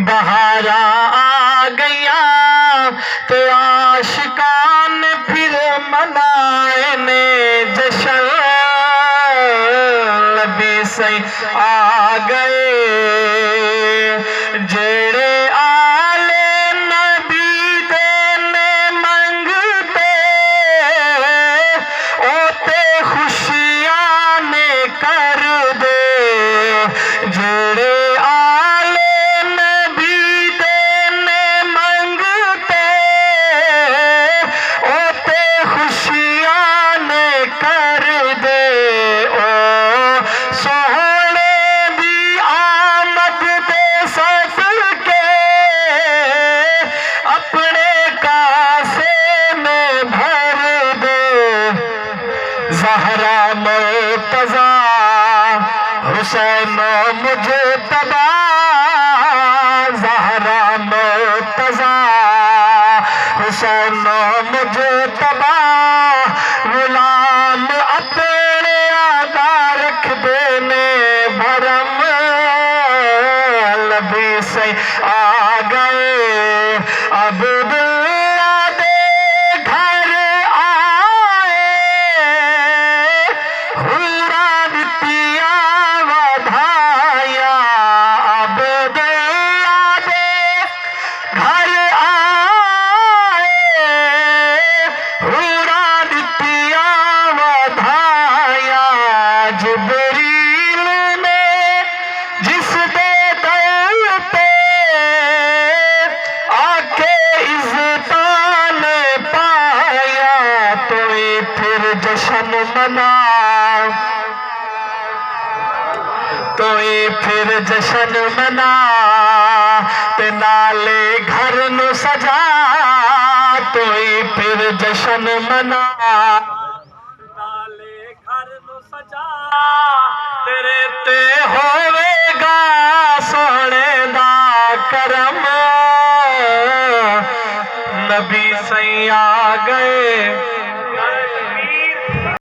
بہاراں آ گیا تے عاشقان پھر منائے نے جشن نبی سی آ گئے جڑے آلے نبی دے نے منگتے اوتے خوشیاں نے کر دے جڑے آلے نبی دے نے منگتے اوتے خوشیاں نے کر دے او سونے دی آمد دے صدقے اپنے کاسے میں بھر دے زہرا مرتضیٰ حسین مجتبیٰ زہرا مرتضیٰ حسین مجتبیٰ غلام اپنے آگا رکھ دینے بھرم نبی سے آ گئے عبداللہ دے گھر آئے حورا دتیا ودھایا عبداللہ دے گھر آئے حورا دتیا ودھایا جبریل نے جس دے در پہ آ کے عزتان پایا توئی پھر جشن منا توئی پھر جشن منا تے نالے گھر نو سجا توئی پھر جشن منا نالے گھر نو سجا تیرے تے ہوئے گا سونے دا کرم نبی سی آ گئے